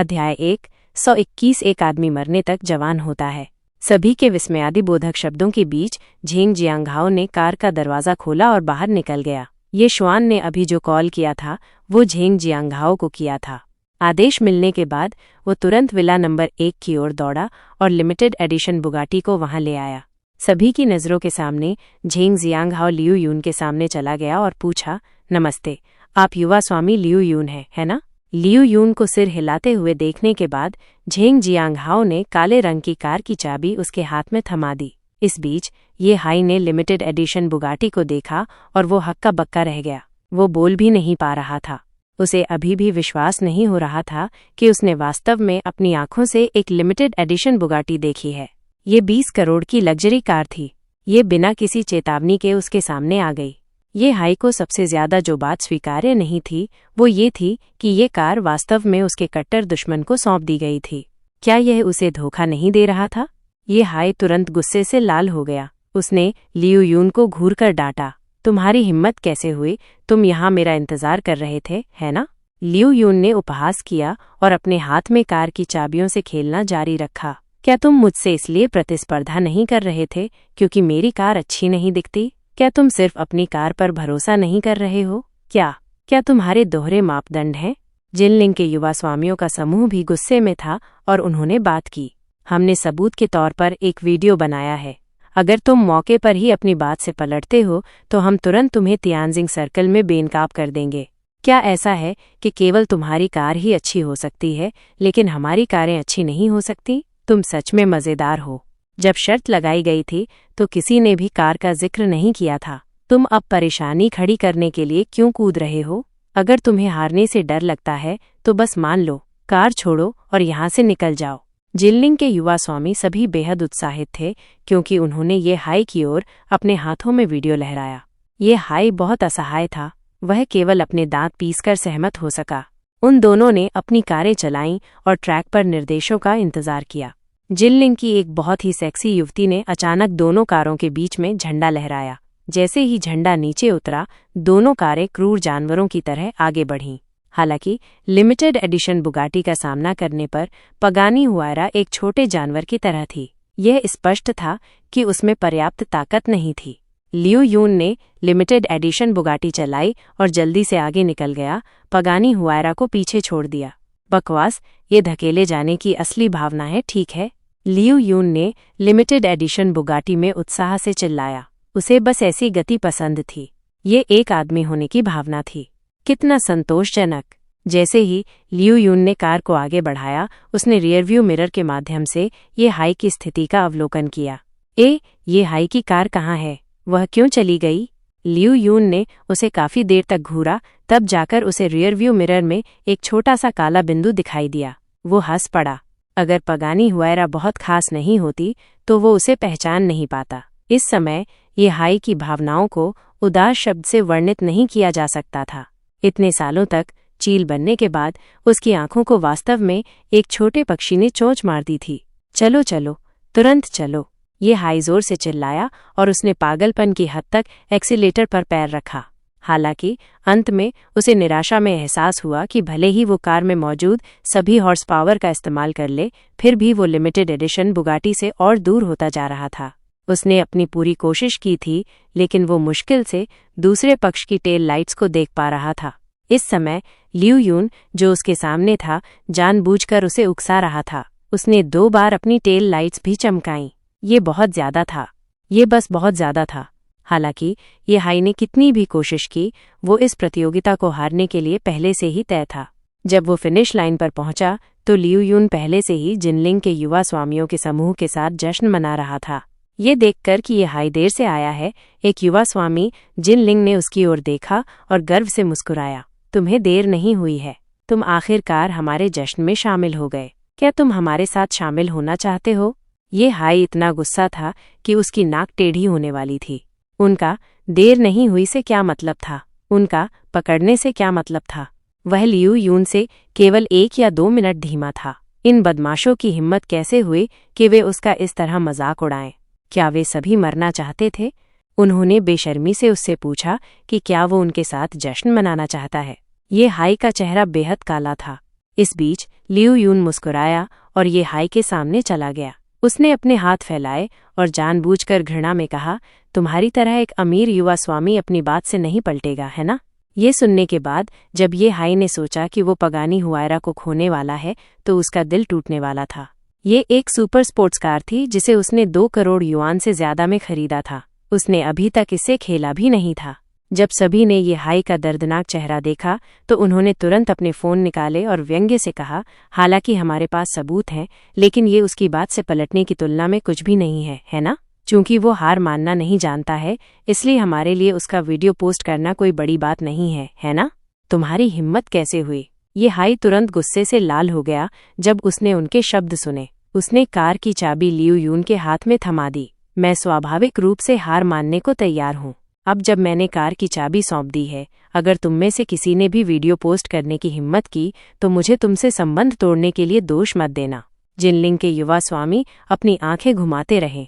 अध्याय 121 एक आदमी मरने तक जवान होता है। सभी के विस्मयादिबोधक शब्दों के बीच झेंग जियांगहाओ ने कार का दरवाज़ा खोला और बाहर निकल गया। ये शुआन ने अभी जो कॉल किया था वो झेंग जियांगहाओ को किया था। आदेश मिलने के बाद वो तुरंत विला नंबर 1 की ओर दौड़ा और लिमिटेड एडिशन बुगाटी को वहां ले आया। सभी की नज़रों के सामने झेंग जियांगहाओ लियू यून के सामने चला गया और पूछा, नमस्ते, आप युवा स्वामी लियू यून हैं, है ना? लियू यून को सिर हिलाते हुए देखने के बाद झेंग जियांगहाओ ने काले रंग की कार की चाबी उसके हाथ में थमा दी। इस बीच ये हाई ने लिमिटेड एडिशन बुगाटी को देखा और वो हक्का बक्का रह गया। वो बोल भी नहीं पा रहा था। उसे अभी भी विश्वास नहीं हो रहा था कि उसने वास्तव में अपनी आंखों से एक लिमिटेड एडिशन बुगाटी देखी है। ये 20 करोड़ की लग्जरी कार थी। ये बिना किसी चेतावनी के उसके सामने आ गई। ये हाई को सबसे ज्यादा जो बात स्वीकार्य नहीं थी वो ये थी कि ये कार वास्तव में उसके कट्टर दुश्मन को सौंप दी गई थी। क्या यह उसे धोखा नहीं दे रहा था? ये हाई तुरंत गुस्से से लाल हो गया। उसने लियू यून को घूर कर डांटा, तुम्हारी हिम्मत कैसे हुई? तुम यहाँ मेरा इंतजार कर रहे थे, है ना? लियू यून ने उपहास किया और अपने हाथ में कार की चाबियों से खेलना जारी रखा। क्या तुम मुझसे इसलिए प्रतिस्पर्धा नहीं कर रहे थे क्योंकि मेरी कार अच्छी नहीं दिखती? क्या तुम सिर्फ अपनी कार पर भरोसा नहीं कर रहे हो? क्या तुम्हारे दोहरे मापदंड हैं? जिनलिंग के युवा स्वामियों का समूह भी गुस्से में था और उन्होंने बात की। हमने सबूत के तौर पर एक वीडियो बनाया है। अगर तुम मौके पर ही अपनी बात से पलटते हो तो हम तुरंत तुम्हें तियानजिंग सर्कल में बेनकाब कर देंगे। क्या ऐसा है कि केवल तुम्हारी कार ही अच्छी हो सकती है लेकिन हमारी कारें अच्छी नहीं हो सकती? तुम सच में मज़ेदार हो। जब शर्त लगाई गई थी तो किसी ने भी कार का जिक्र नहीं किया था। तुम अब परेशानी खड़ी करने के लिए क्यों कूद रहे हो? अगर तुम्हें हारने से डर लगता है तो बस मान लो, कार छोड़ो और यहाँ से निकल जाओ। जिनलिंग के युवा स्वामी सभी बेहद उत्साहित थे क्योंकि उन्होंने ये हाई की ओर अपने हाथों में वीडियो लहराया। ये हाई बहुत असहाय था। वह केवल अपने दांत पीसकर सहमत हो सका। उन दोनों ने अपनी कारें चलाईं और ट्रैक पर निर्देशों का इंतजार किया। जिनलिंग की एक बहुत ही सेक्सी युवती ने अचानक दोनों कारों के बीच में झंडा लहराया। जैसे ही झंडा नीचे उतरा, दोनों कारें क्रूर जानवरों की तरह आगे बढ़ीं। हालांकि लिमिटेड एडिशन बुगाटी का सामना करने पर पगानी हुआयरा एक छोटे जानवर की तरह थी। यह स्पष्ट था कि उसमें पर्याप्त ताकत नहीं थी। लियू यून ने लिमिटेड एडिशन बुगाटी चलाई और जल्दी से आगे निकल गया। पगानी हुआयरा को पीछे छोड़ दिया। बकवास, ये धकेले जाने की असली भावना है, ठीक है? लियू यून ने लिमिटेड एडिशन बुगाटी में उत्साह से चिल्लाया। उसे बस ऐसी गति पसंद थी। ये एक आदमी होने की भावना थी। कितना संतोषजनक! जैसे ही लियू यून ने कार को आगे बढ़ाया, उसने रियरव्यू मिरर के माध्यम से ये हाई की स्थिति का अवलोकन किया। ये हाई की कार कहाँ है? वह क्यों चली गई? लियू यून ने उसे काफी देर तक घूरा, तब जाकर उसे रियरव्यू मिरर में एक छोटा सा काला बिंदु दिखाई दिया। वो हंस पड़ा। अगर पगानी हुआयरा बहुत खास नहीं होती तो वो उसे पहचान नहीं पाता। इस समय ये हाई की भावनाओं को उदास शब्द से वर्णित नहीं किया जा सकता था। इतने सालों तक चील बनने के बाद उसकी आंखों को वास्तव में एक छोटे पक्षी ने चोंच मार दी थी। चलो चलो, तुरंत चलो, ये हाई जोर से चिल्लाया और उसने पागलपन की हद तक एक्सीलेटर पर पैर रखा। हालांकि अंत में उसे निराशा में एहसास हुआ कि भले ही वो कार में मौजूद सभी हॉर्स पावर का इस्तेमाल कर ले, फिर भी वो लिमिटेड एडिशन बुगाटी से और दूर होता जा रहा था। उसने अपनी पूरी कोशिश की थी लेकिन वो मुश्किल से दूसरे पक्ष की टेल लाइट्स को देख पा रहा था। इस समय लियू यून, जो उसके सामने था, जानबूझकर उसे उकसा रहा था। उसने 2 बार अपनी टेल लाइट्स भी चमकाईं। ये बहुत ज्यादा था। ये बस बहुत ज्यादा था। हालांकि ये हाई ने कितनी भी कोशिश की, वो इस प्रतियोगिता को हारने के लिए पहले से ही तय था। जब वो फिनिश लाइन पर पहुंचा तो लियू यून पहले से ही जिनलिंग के युवा स्वामियों के समूह के साथ जश्न मना रहा था। ये देखकर कि ये हाई देर से आया है, एक युवा स्वामी जिनलिंग ने उसकी ओर देखा और गर्व से मुस्कुराया। तुम्हें देर नहीं हुई है। तुम आखिरकार हमारे जश्न में शामिल हो गए। क्या तुम हमारे साथ शामिल होना चाहते हो? ये हाई इतना गुस्सा था कि उसकी नाक टेढ़ी होने वाली थी। उनका देर नहीं हुई से क्या मतलब था? उनका पकड़ने से क्या मतलब था? वह लियू यून से केवल 1 या 2 मिनट धीमा था। इन बदमाशों की हिम्मत कैसे हुई कि वे उसका इस तरह मजाक उड़ाएं? क्या वे सभी मरना चाहते थे? उन्होंने बेशर्मी से उससे पूछा कि क्या वो उनके साथ जश्न मनाना चाहता है। ये हाई का चेहरा बेहद काला था। इस बीच लियू यून मुस्कुराया और ये हाई के सामने चला गया। उसने अपने हाथ फैलाए और जानबूझकर घृणा में कहा, तुम्हारी तरह एक अमीर युवा स्वामी अपनी बात से नहीं पलटेगा, है ना? ये सुनने के बाद जब ये हाई ने सोचा कि वो पगानी हुआयरा को खोने वाला है तो उसका दिल टूटने वाला था। ये एक सुपर स्पोर्ट्स कार थी जिसे उसने 2 करोड़ युआन से ज्यादा में खरीदा था। उसने अभी तक इसे खेला भी नहीं था। जब सभी ने ये हाई का दर्दनाक चेहरा देखा तो उन्होंने तुरंत अपने फोन निकाले और व्यंग्य से कहा, हालांकि हमारे पास सबूत हैं, लेकिन ये उसकी बात से पलटने की तुलना में कुछ भी नहीं है ना? चूंकि वो हार मानना नहीं जानता है, इसलिए हमारे लिए उसका वीडियो पोस्ट करना कोई बड़ी बात नहीं है ना? तुम्हारी हिम्मत कैसे हुई? ये हाई तुरंत गुस्से से लाल हो गया जब उसने उनके शब्द सुने। उसने कार की चाबी लियू यून के हाथ में थमा दी। मैं स्वाभाविक रूप से हार मानने को तैयार हूँ। अब जब मैंने कार की चाबी सौंप दी है, अगर तुम में से किसी ने भी वीडियो पोस्ट करने की हिम्मत की तो मुझे तुमसे संबंध तोड़ने के लिए दोष मत देना। जिनलिंग के युवा स्वामी अपनी आंखें घुमाते रहे।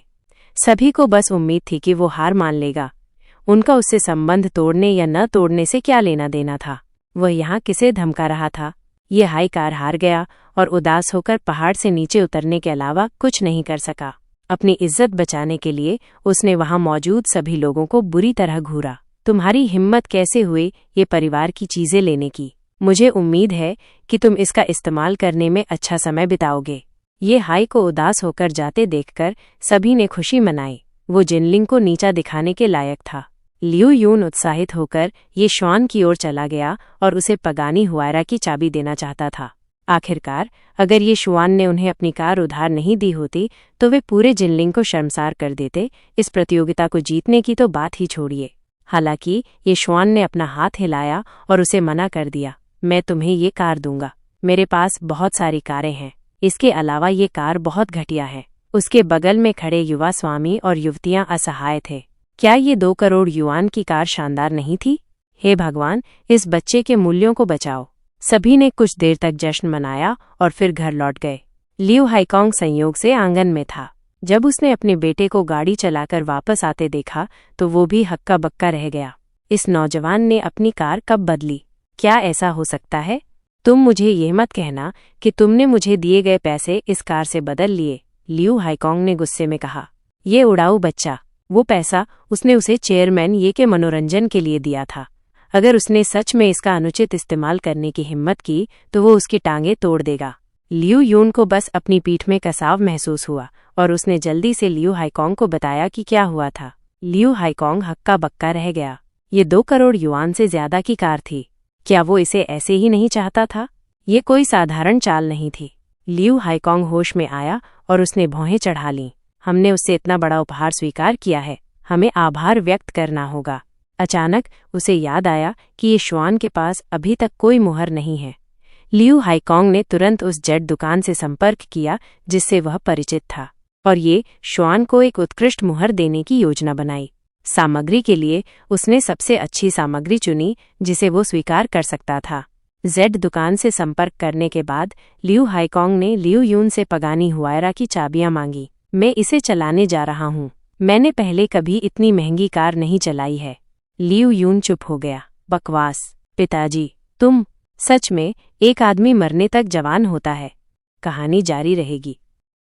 सभी को बस उम्मीद थी कि वो हार मान लेगा। उनका उससे संबंध तोड़ने या न तोड़ने से क्या लेना देना था? वह यहाँ किसे धमका रहा था? ये हाई कार हार गया और उदास होकर पहाड़ से नीचे उतरने के अलावा कुछ नहीं कर सका। अपनी इज्जत बचाने के लिए उसने वहां मौजूद सभी लोगों को बुरी तरह घूरा। तुम्हारी हिम्मत कैसे हुई ये परिवार की चीजें लेने की? मुझे उम्मीद है कि तुम इसका इस्तेमाल करने में अच्छा समय बिताओगे। ये हाई को उदास होकर जाते देखकर सभी ने खुशी मनाई। वो जिनलिंग को नीचा दिखाने के लायक था। लियू यून उत्साहित होकर ये श्वान की ओर चला गया और उसे पगानी हुआयरा की चाबी देना चाहता था। आखिरकार अगर ये श्वान ने उन्हें अपनी कार उधार नहीं दी होती तो वे पूरे जिनलिंग को शर्मसार कर देते। इस प्रतियोगिता को जीतने की तो बात ही छोड़िए। हालांकि ये श्वान ने अपना हाथ हिलाया और उसे मना कर दिया, मैं तुम्हें ये कार दूंगा। मेरे पास बहुत सारी कारें हैं, इसके अलावा ये कार बहुत घटिया है। उसके बगल में खड़े युवा स्वामी और युवतियां असहाय थे। क्या ये 2 करोड़ युआन की कार शानदार नहीं थी? हे भगवान, इस बच्चे के मूल्यों को बचाओ। सभी ने कुछ देर तक जश्न मनाया और फिर घर लौट गए। लियू हाईकोंग संयोग से आंगन में था। जब उसने अपने बेटे को गाड़ी चलाकर वापस आते देखा तो वो भी हक्का बक्का रह गया। इस नौजवान ने अपनी कार कब बदली? क्या ऐसा हो सकता है? तुम मुझे यह मत कहना कि तुमने मुझे दिए गए पैसे इस कार से बदल लिए, लियू हाईकोंग ने गुस्से में कहा। ये उड़ाऊ बच्चा, वो पैसा उसने उसे चेयरमैन ये के मनोरंजन के लिए दिया था। अगर उसने सच में इसका अनुचित इस्तेमाल करने की हिम्मत की तो वो उसकी टांगें तोड़ देगा। लियू यून को बस अपनी पीठ में कसाव महसूस हुआ और उसने जल्दी से लियू हाईकोंग को बताया कि क्या हुआ था। लियू हाईकोंग हक्का बक्का रह गया। ये 2 करोड़ युआन से ज्यादा की कार थी। क्या वो इसे ऐसे ही नहीं चाहता था? ये कोई साधारण चाल नहीं थी। लियू हाईकोंग होश में आया और उसने भौहें चढ़ा लीं। हमने उससे इतना बड़ा उपहार स्वीकार किया है, हमें आभार व्यक्त करना होगा। अचानक उसे याद आया कि ये श्वान के पास अभी तक कोई मुहर नहीं है। लियू हाईकोंग ने तुरंत उस जेट दुकान से संपर्क किया जिससे वह परिचित था और ये श्वान को एक उत्कृष्ट मुहर देने की योजना बनाई। सामग्री के लिए उसने सबसे अच्छी सामग्री चुनी जिसे वो स्वीकार कर सकता था। जेड दुकान से संपर्क करने के बाद लियू हाईकोंग ने लियू यून से पगानी हुआयरा की चाबियां मांगी। मैं इसे चलाने जा रहा हूँ, मैंने पहले कभी इतनी महंगी कार नहीं चलाई है। लियू यून चुप हो गया। बकवास, पिताजी, तुम सच में एक आदमी मरने तक जवान होता है। कहानी जारी रहेगी।